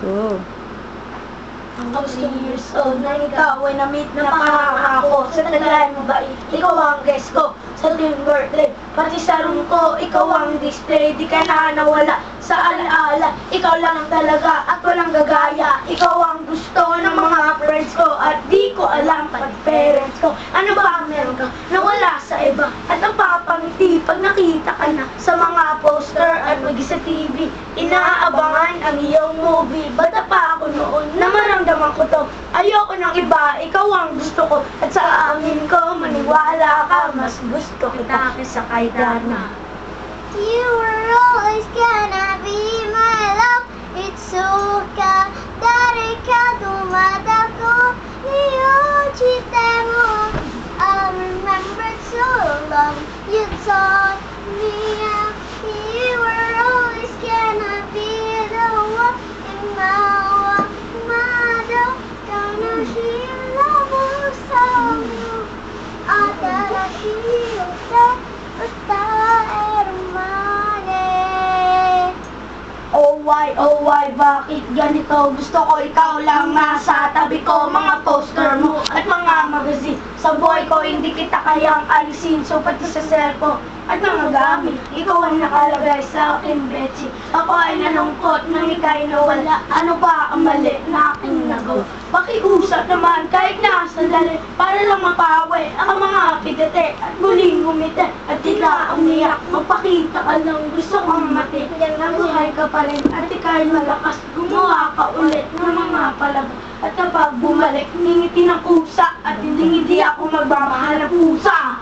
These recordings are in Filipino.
Go. Hanggang 3 years old na ikaw ay na-meet na pangako. Sa tagal mo ba, ikaw ang guest ko sa tuwing birthday. Pati sa room ko, ikaw ang display. Di ka na nawala sa alaala. Ikaw lang talaga at walang gagaya. Ikaw ang gusto ng mga friends ko. At di ko alam pag parents ko. Ano ba ang meron ka nawala sa iba? At ang papangiti pag nakita ka na sa mga poster at mag sa TV. Inaabangan ang iyong movie. Bata pa ako noon na maramdaman ko to. Ayoko ng iba, ikaw ang gusto ko. At sa amin ko, maniwala ka, mas gusto kita kaysa kay Dana. You were always gonna be my love. It's so ka dari ka dumada ko. Niyojite mo. I remember so long. You taught me how. You were always gonna be the one in my mother. Gonna shila mo sa mo. Atara shila uta ermane. Oh why, bakit ganito? Gusto ko ikaw lang nasa tabi ko. Mga poster mo at mga magazine. Sa buhay ko, hindi kita kayang alisin. So pati sa cellphone at mga gamit, ikaw ang nakalagay sa akin, Betsy. Ako ay nalungkot nang ika'y nawala. Ano ba ang mali na aking nagawa? Pakiusap naman kahit na sandali para lang mapawi ang mga bigate at muling umiti at tila umiyak. Magpakita ka lang, gusto kong mati. Nabuhay ka pa rin at ika'y malakas. Gumawa ka ulit ng mga palabas. At kapag bumalik, ningiti ng kusa at hindi ako magmamahal ng pusa.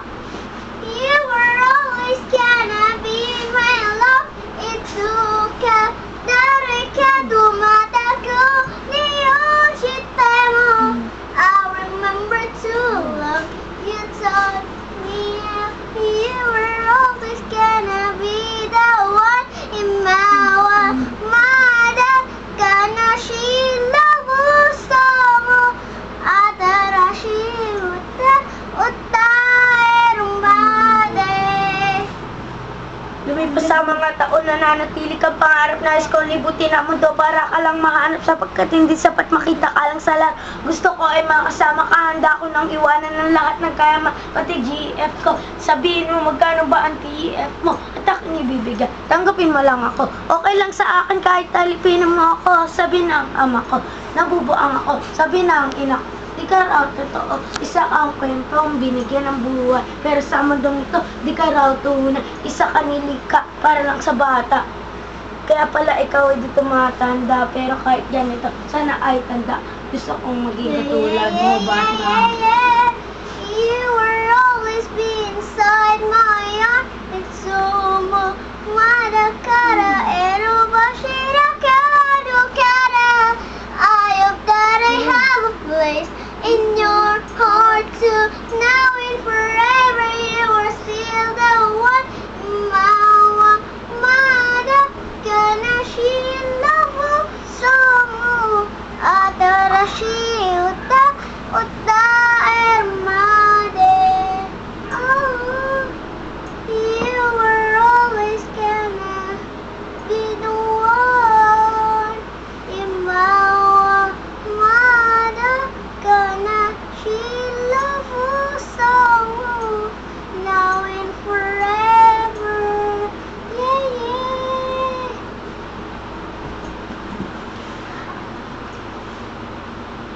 You were always gonna be my love. Itsuka dari ka dumada ko. Niyoshite mo. I remember too long. You taught me how. You were always gonna be the one in my mother. Gonna shila mo sa mo. Atarashi uta erumbade. Lumipas sa mga taon na nanatili kang pangarap na iskong libutin ang mundo para ka lang mahanap sapagkat hindi sapat makita ka lang sa lahat. Gusto ko ay makasama ka, handa ko nang iwanan ng lahat ng kaya pati GF ko. Sabihin mo magkano ba ang TF mo at aking ibibigay. Tanggapin mo lang ako. Okay lang sa akin kahit talipin mo ako. Sabi ng ama ko, nabubuang ako. Sabi ng ina ko, di ka raw totoo. Isa ka ang kwentong binigyan ng buhay. Pero sa mundong ito, di ka raw tunay. Isa ka nilikha para lang sa bata. Kaya pala ikaw ay di tumatanda. Pero kahit ganito, sana ay tanda. Gusto kong maging katulad mo, bata. You were always be inside my heart. It's so mo madakara erubashira kadukara. I hope that I have a place in your heart too. Now and forever you are still the one. Mawa mada kana shila mo somo. Atarashi uta ermade. Oh, you were always gonna be the one in my mother. Gonna shila mo somo. Now and forever. Yeah, yeah.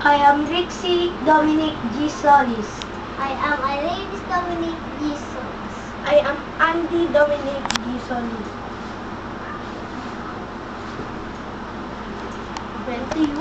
I am Rixie Dominic G. Solis. I am Alanis Dominic Jesus. I am Andy Dominic G. Solis. 21.